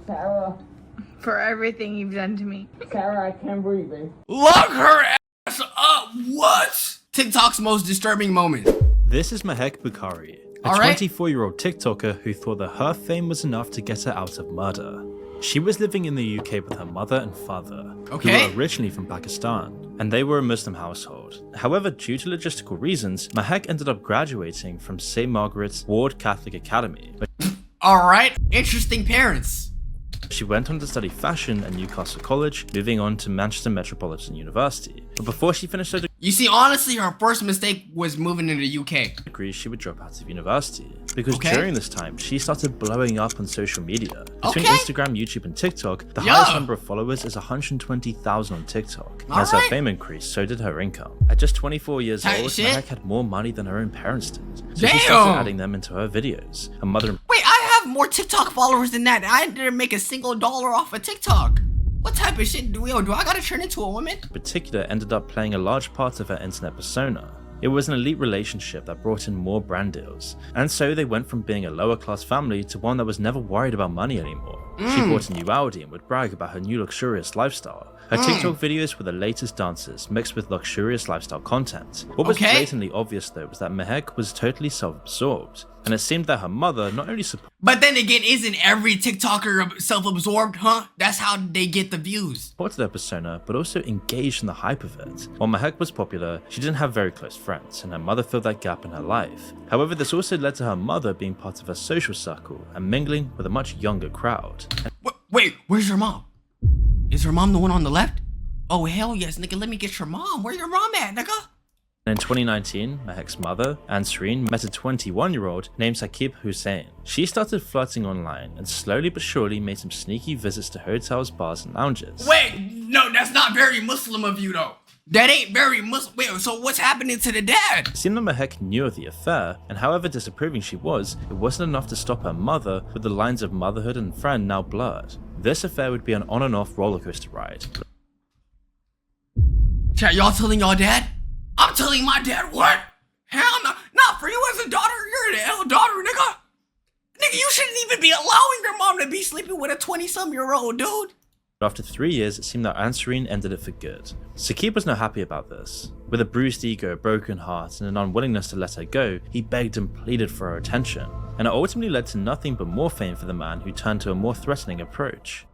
Sarah. For everything you've done to me. Sarah, I can't breathe. Lock her ass up! What? TikTok's most disturbing moment. This is Bukari, a Alright. 24-year-old TikToker who thought that her fame was enough to get her out of murder. She was living in the UK with her mother and father, Okay. who were originally from Pakistan, and they were a Muslim household. However, due to logistical reasons, Mahek ended up graduating from St. Margaret's Ward Catholic Academy. Alright, interesting parents. She went on to study fashion at Newcastle College, moving on to Manchester Metropolitan University. But before she finished her You see, honestly, her first mistake was moving to the UK. degree, she would drop out of university. Because Okay. during this time, she started blowing up on social media. Between Okay. Instagram, YouTube, and TikTok, the Yeah. highest number of followers is 120,000 on TikTok. And as her Alright. fame increased, so did her income. At just 24 years Tight old, shit. Mahek had more money than her own parents did. So she started Damn. adding them into her videos. Her mother Wait, I have more TikTok followers than that. I didn't make a single dollar off of TikTok. What type of shit do I gotta turn into a woman? in particular ended up playing a large part of her internet persona. It was an elite relationship that brought in more brand deals, and so they went from being a lower class family to one that was never worried about money anymore. She bought a new Audi and would brag about her new luxurious lifestyle. Her TikTok videos were the latest dances mixed with luxurious lifestyle content. What was Okay. blatantly obvious though was that Mahek was totally self-absorbed, and it seemed that her mother not only supported But then again, isn't every TikToker self-absorbed, huh? That's how they get the views. her persona, but also engaged in the hype of it. While Mahek was popular, she didn't have very close friends, and her mother filled that gap in her life. However, this also led to her mother being part of her social circle and mingling with a much younger crowd. Wait, where's your mom? Is her mom the one on the left? Oh, hell yes, nigga, let me get your mom. Where your mom at, nigga? In 2019, Mahek's mother, Ansreen, met a 21-year-old named Saqib Hussain. She started flirting online and slowly but surely made some sneaky visits to hotels, bars, and lounges. Wait, no, that's not very Muslim of you, though. That ain't very Muslim. Wait, so what's happening to the dad? It seemed that Mahek knew of the affair, and however disapproving she was, it wasn't enough to stop her mother, with the lines of motherhood and friend now blurred. This affair would be an on and off rollercoaster ride. Chat, y'all telling y'all dad? I'm telling my dad what? Hell no. Not for you as a daughter. You're an L daughter, nigga. Nigga, you shouldn't even be allowing your mom to be sleeping with a 20-some-year-old dude. But after 3 years, it seemed that Ansreen ended it for good. Saqib was not happy about this. With a bruised ego, a broken heart, and an unwillingness to let her go, he begged and pleaded for her attention. And it ultimately led to nothing but more fame for the man who turned to a more threatening approach.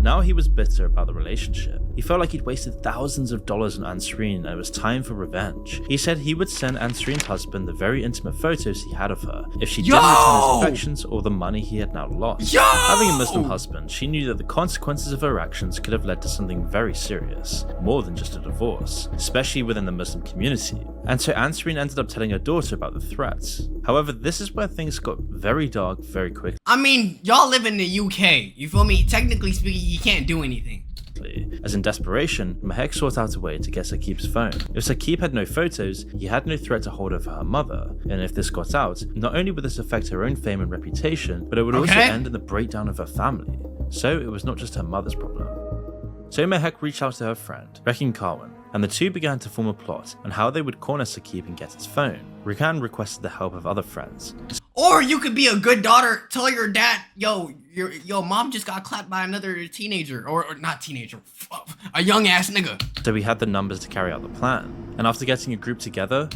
Now he was bitter about the relationship. He felt like he'd wasted thousands of dollars on Ansreen and it was time for revenge. He said he would send Ansreen's husband the very intimate photos he had of her if she didn't return his affections or the money he had now lost. Having a Muslim husband, she knew that the consequences of her actions could have led to something very serious, more than just a divorce, especially within the Muslim community. And so Ansreen ended up telling her daughter about the threats. However, this is where things got very dark very quickly. I mean, y'all live in the UK. You feel me? Technically speaking, you can't do anything. As in desperation, Mahek sought out a way to get Saqib's phone. If Saqib had no photos, he had no threat to hold over her mother, and if this got out, not only would this affect her own fame and reputation, but it would also end in the breakdown of her family. So it was not just her mother's problem. So Mahek reached out to her friend, Rekin Karwan, and the two began to form a plot on how they would corner Saqib and get his phone. Rekan requested the help of other friends. Or you could be a good daughter, tell your dad, yo, your mom just got clapped by another teenager, or not teenager, a young ass nigga. So we had the numbers to carry out the plan, and after getting a group together,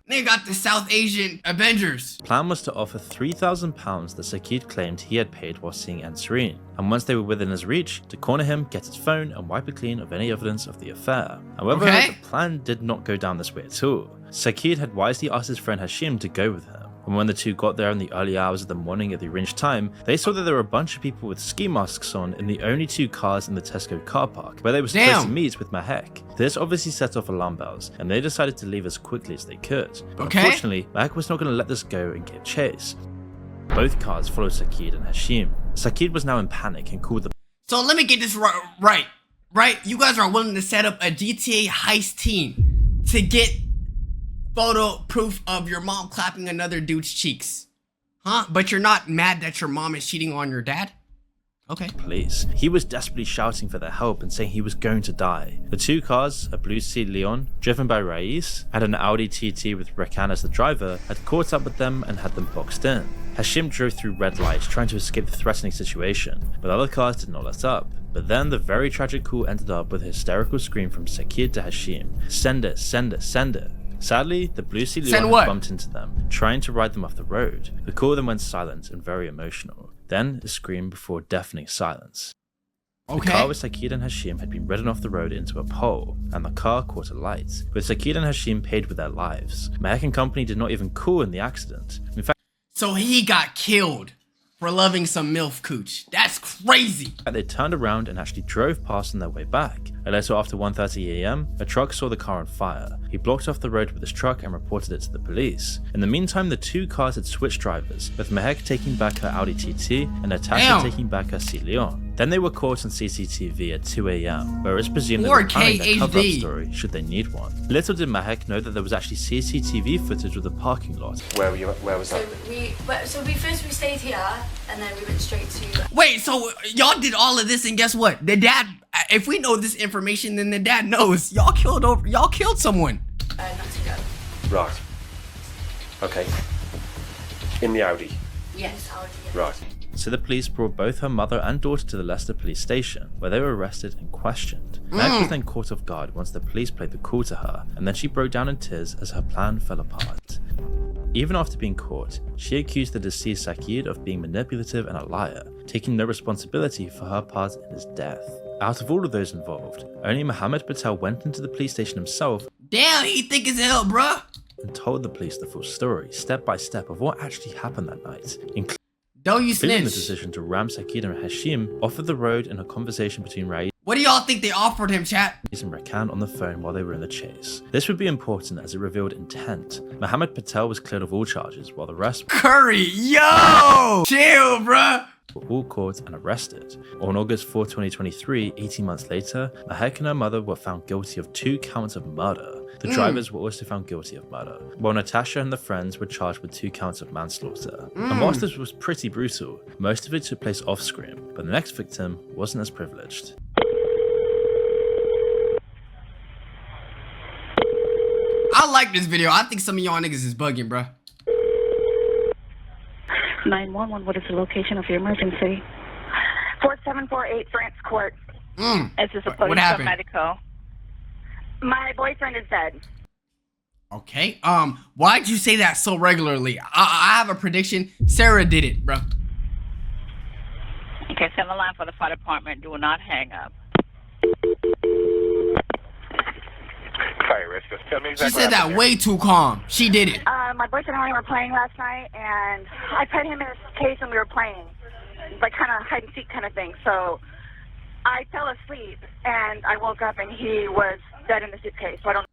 They got the South Asian Avengers. the plan was to offer £3,000 that Saqib claimed he had paid while seeing Ansreen, and once they were within his reach, to corner him, get his phone, and wipe it clean of any evidence of the affair. However, the plan did not go down this way at all. Saqib had wisely asked his friend Hashim to go with him. And when the two got there in the early hours of the morning at the arranged time, they saw that there were a bunch of people with ski masks on in the only two cars in the Tesco car park, where they were supposed to meet with Mahek. This obviously set off alarm bells, and they decided to leave as quickly as they could. But unfortunately, Mahek was not going to let this go and give chase. Both cars followed Saqib and Hashim. Saqib was now in panic and called the So let me get this right. You guys are willing to set up a GTA heist team to get photo proof of your mom clapping another dude's cheeks, huh? But you're not mad that your mom is cheating on your dad? Okay. Police. He was desperately shouting for their help and saying he was going to die. The two cars, a blue Seat Leon, driven by Rais, and an Audi TT with Rakan as the driver, had caught up with them and had them boxed in. Hashim drove through red lights trying to escape the threatening situation, but other cars did not let up. But then the very tragic call ended up with a hysterical scream from Sakir to Hashim, "Send it, send it, send it." Sadly, the blue Seat Leon had bumped into them, trying to ride them off the road. The call then went silent and very emotional. Then a scream before deafening silence. The car with Sakir and Hashim had been ridden off the road into a pole, and the car caught a light, with Sakir and Hashim paid with their lives. Mehek and company did not even call in the accident. In fact, so he got killed for loving some MILF cooch. That's crazy. They turned around and actually drove past on their way back. A little after 1:30 AM, a truck saw the car on fire. He blocked off the road with his truck and reported it to the police. In the meantime, the two cars had switched drivers, with Mehek taking back her Audi TT and Natasha taking back her Seat Leon. Then they were caught on CCTV at 2 AM, where it's presumed they were planning their cover-up story should they need one. Little did Mehek know that there was actually CCTV footage of the parking lot. Where was that? So we stayed here and then we went straight to. Wait, so y'all did all of this and guess what? The dad. If we know this information, then the dad knows. Y'all killed someone. Not together. Right. Okay. In the Audi. Yes, Audi. Yes. Right. So the police brought both her mother and daughter to the Leicester police station, where they were arrested and questioned. Meg was then caught off guard once the police played the call to her, and then she broke down in tears as her plan fell apart. Even after being caught, she accused the deceased Sakir of being manipulative and a liar, taking no responsibility for her part in his death. Out of all of those involved, only Mohammed Patel went into the police station himself. Damn, he thick as hell, bruh. And told the police the full story, step by step, of what actually happened that night, Don't you including the snitch. decision to ram Sakir and Hashim off of the road in a conversation between Rais What do y'all think they offered him, chat? and Rakan on the phone while they were in the chase. This would be important as it revealed intent. Mohammed Patel was cleared of all charges, while the rest Curry, yo! Chill, bruh. were all caught and arrested. On August 4, 2023, 18 months later, Mehek and her mother were found guilty of 2 counts of murder. The drivers were also found guilty of murder, while Natasha and the friends were charged with 2 counts of manslaughter. And whilst this was pretty brutal, most of it took place off-screen, but the next victim wasn't as privileged. I like this video. I think some of y'all niggas is bugging, bruh. 911, what is the location of your emergency? 4748 France Court. Is this a What police or happened? medical? My boyfriend is dead. Okay. Why'd you say that so regularly? I have a prediction. Sarah did it, bruh. Okay, send the line for the fire department. Do not hang up. Fire risk. Just tell me She exactly. said that way too calm. She did it. My boyfriend and I were playing last night, and I put him in his case and we were playing, like kind of hide and seek kind of thing. So I fell asleep and I woke up and he was dead in the suitcase. So I don't.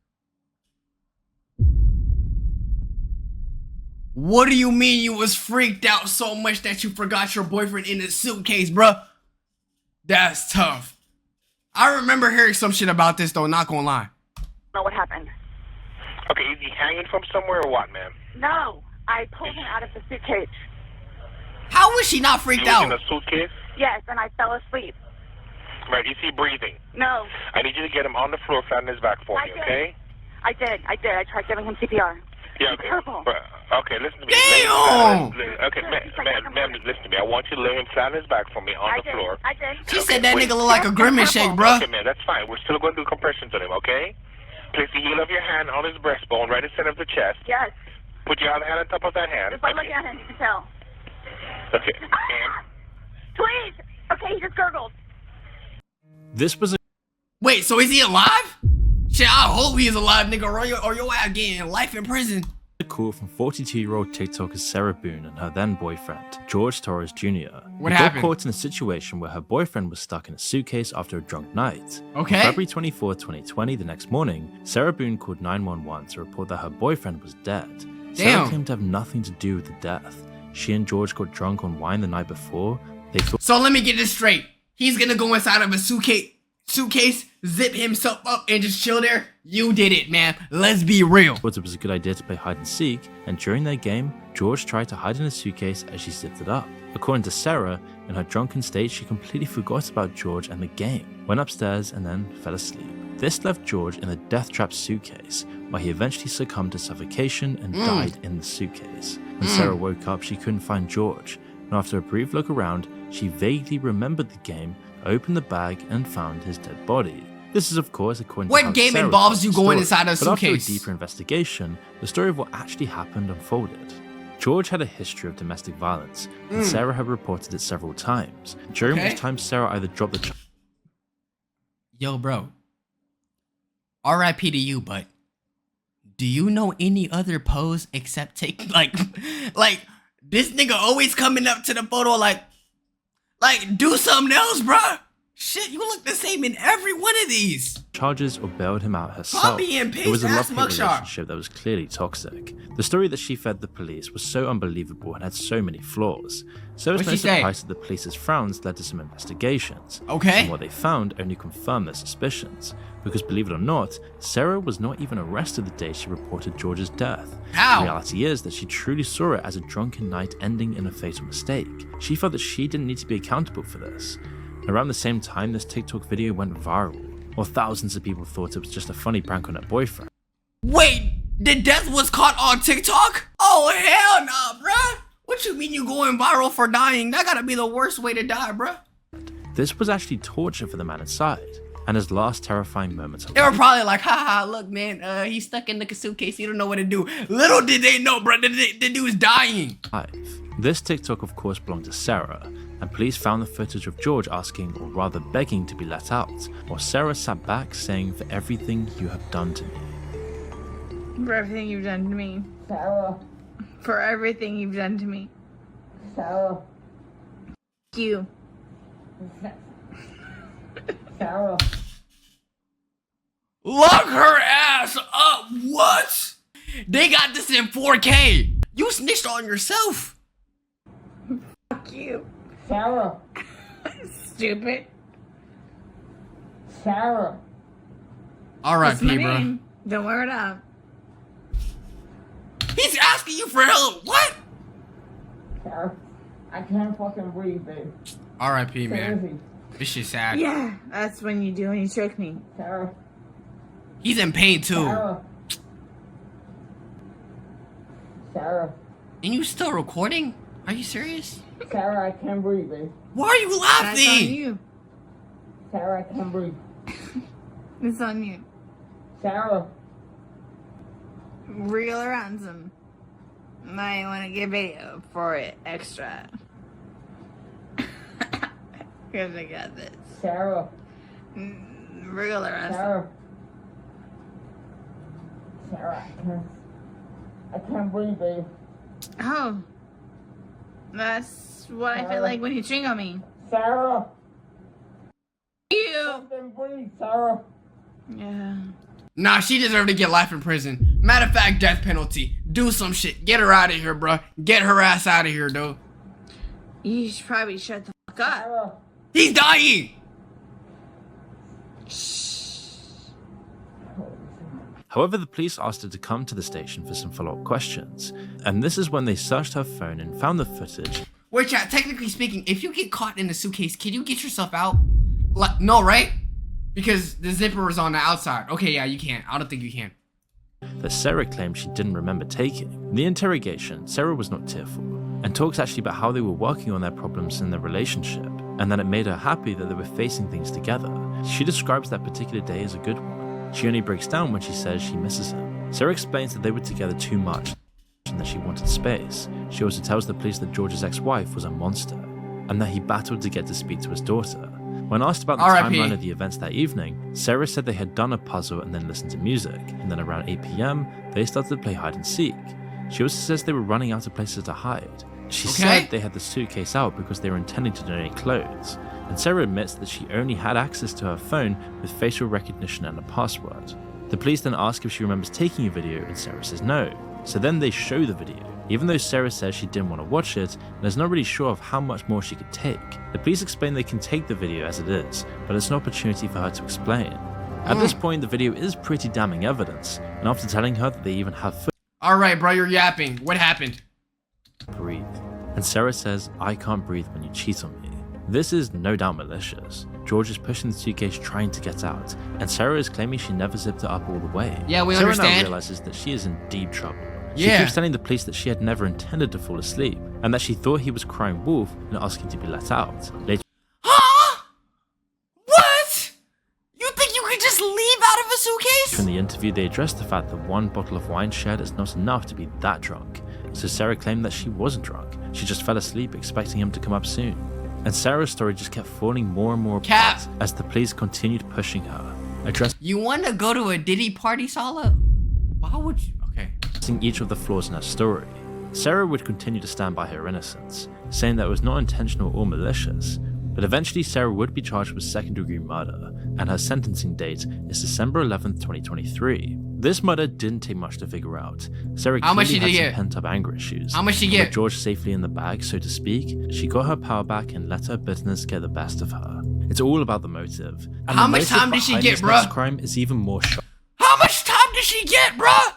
What do you mean you was freaked out so much that you forgot your boyfriend in the suitcase, bruh? That's tough. I remember hearing some shit about this though, not gonna lie. know what happened. Okay, is he hanging from somewhere or what, ma'am? No, I pulled him out of the suitcase. How was she not freaked He was in out? a suitcase? Yes, and I fell asleep. Right, is he breathing? No, I need you to get him on the floor, flat on his back for me, okay? I did. I tried giving him CPR. Yeah, He's okay. purple. Okay, listen to me. Damn! Okay, ma'am, listen to me. I want you to lay him flat on his back for me on I the did. floor. I did. She said that nigga look like a grimace shake, bruh. Okay, man, that's fine. We're still going to do compressions on him, okay? Place the heel of your hand on his breastbone, right in the center of the chest. Yes. Put your other hand on top of that hand. Just by looking at him, you can tell. Okay. And Please. Okay, he just gurgled. This was a Wait, so is he alive? Shit, I hope he is alive, nigga, or your ass getting life in prison. call from 42-year-old TikToker Sarah Boone and her then boyfriend, George Torres Jr. What They happened? got caught in a situation where her boyfriend was stuck in a suitcase after a drunk night. Okay. On February 24, 2020, the next morning, Sarah Boone called 911 to report that her boyfriend was dead. Sarah Damn. claimed to have nothing to do with the death. She and George got drunk on wine the night before. They thought So let me get this straight. He's gonna go inside of a suitcase, zip himself up, and just chill there? You did it, man. Let's be real. it was a good idea to play hide and seek, and during their game, George tried to hide in a suitcase as she zipped it up. According to Sarah, in her drunken state, she completely forgot about George and the game, went upstairs and then fell asleep. This left George in a death-trapped suitcase, where he eventually succumbed to suffocation and died in the suitcase. When Sarah woke up, she couldn't find George, and after a brief look around, she vaguely remembered the game, opened the bag, and found his dead body. This is, of course, according to how What game Sarah involves told you the going story. inside a But after a suitcase? deeper investigation, the story of what actually happened unfolded. George had a history of domestic violence, and Sarah had reported it several times, during which time Sarah either dropped the Yo, bro. R.I.P. to you, but do you know any other pose except take like this nigga always coming up to the photo like do something else, bruh. Shit, you look the same in every one of these. charges or bailed him out herself. Copy and It was a paste ass love-hate mugshot. relationship that was clearly toxic. The story that she fed the police was so unbelievable and had so many flaws. So it was What'd no she say? surprise that the police's frowns led to some investigations. Okay. And what they found only confirmed their suspicions. Because believe it or not, Sarah was not even arrested the day she reported George's death. How? The reality is that she truly saw it as a drunken night ending in a fatal mistake. She felt that she didn't need to be accountable for this. Around the same time, this TikTok video went viral, while thousands of people thought it was just a funny prank on her boyfriend. Wait, the death was caught on TikTok? Oh hell nah, bruh. What you mean you going viral for dying? That gotta be the worst way to die, bruh. This was actually torture for the man inside, and his last terrifying moments of They were life. probably like, haha, look, man, he's stuck in the suitcase. He don't know what to do. Little did they know, bro, the dude's dying. This TikTok, of course, belonged to Sarah, and police found the footage of George asking, or rather begging, to be let out, while Sarah sat back saying, "For everything you have done to me." For everything you've done to me. Sarah, For everything you've done to me. Sarah, You. Sarah. Lock her ass up. What? They got this in 4K. You snitched on yourself. Fuck you. Sarah, Stupid. Sarah, All right, That's my P, bro. name. Don't wear it up. He's asking you for help. What? Sarah. I can't fucking breathe, babe. R.I.P. man. Seriously. This shit's sad. Yeah, that's when you do when you choke me. Sarah, He's in pain too. Sarah. Sarah, And you still recording? Are you serious? Sarah, I can't breathe, babe. Why are you That's on laughing? you. Sarah, I can't breathe. It's on you. Sarah, Real or ransom. Might want to give it for it extra. Because I got this. Sarah, Real or ransom. Sarah. Sarah, I can't breathe, babe. Oh. That's what I feel Sarah. like when you ching on me. Sarah, You. fucking breathe, Sarah. Yeah. Nah, she deserved to get life in prison. Matter of fact, death penalty. Do some shit. Get her out of here, bro. Get her ass out of here, dude. You should probably shut the fuck up. Sarah, He's dying. However, the police asked her to come to the station for some follow-up questions, and this is when they searched her phone and found the footage. Which, technically speaking, if you get caught in a suitcase, can you get yourself out? Like, no, right? Because the zipper is on the outside. Okay, yeah, you can't. I don't think you can. That Sarah claimed she didn't remember taking. In the interrogation, Sarah was not tearful, and talks actually about how they were working on their problems in their relationship, and that it made her happy that they were facing things together. She describes that particular day as a good one. She only breaks down when she says she misses him. Sarah explains that they were together too much, and that she wanted space. She also tells the police that George's ex-wife was a monster, and that he battled to get to speak to his daughter. When asked about the R.I.P. timeline of the events that evening, Sarah said they had done a puzzle and then listened to music, and then around 8 PM, they started to play hide and seek. She also says they were running out of places to hide. She said they had the suitcase out because they were intending to donate clothes, and Sarah admits that she only had access to her phone with facial recognition and a password. The police then ask if she remembers taking a video, and Sarah says no. So then they show the video, even though Sarah says she didn't want to watch it and is not really sure of how much more she could take. The police explain they can take the video as it is, but it's an opportunity for her to explain. At this point, the video is pretty damning evidence, and after telling her that they even have Alright, bro, you're yapping. What happened? breathe. And Sarah says, "I can't breathe when you cheat on me." This is no doubt malicious. George is pushing the suitcase trying to get out, and Sarah is claiming she never zipped it up all the way. Yeah, we Sarah understand. now realizes that she is in deep trouble. She Yeah. keeps telling the police that she had never intended to fall asleep, and that she thought he was crying wolf and asking to be let out. Later, Huh? What? You think you could just leave out of a suitcase? in the interview, they addressed the fact that one bottle of wine shared is not enough to be that drunk. So Sarah claimed that she wasn't drunk. She just fell asleep expecting him to come up soon. And Sarah's story just kept falling more and more Cap. apart as the police continued pushing her, addressing You want to go to a Diddy party, Sala? Why would you? Okay. each of the flaws in her story. Sarah would continue to stand by her innocence, saying that it was not intentional or malicious, but eventually Sarah would be charged with second-degree murder, and her sentencing date is December 11th, 2023. This murder didn't take much to figure out. Sarah How much clearly did had she some get? pent-up anger issues. How much she With get? George safely in the bag, so to speak, she got her power back and let her bitterness get the best of her. It's all about the motive. And How the much motive time did she behind get, this next bruh? crime is even more shocking. How much time did she get, bruh?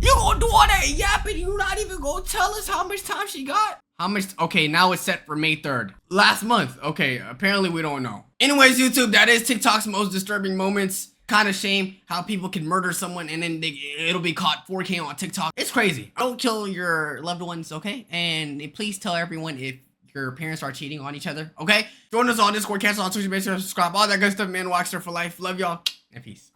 You gonna do all that yapping? You not even gonna tell us how much time she got? How much? Okay, now it's set for May 3rd. Last month. Okay, apparently we don't know. Anyways, YouTube, that is TikTok's most disturbing moments. Kind of shame how people can murder someone and then it'll be caught 4K on TikTok. It's crazy. Don't kill your loved ones, okay? And please tell everyone if your parents are cheating on each other, okay? Join us on Discord, cancel on Twitch, make sure to subscribe, all that good stuff, man. Waxter for life. Love y'all, and peace.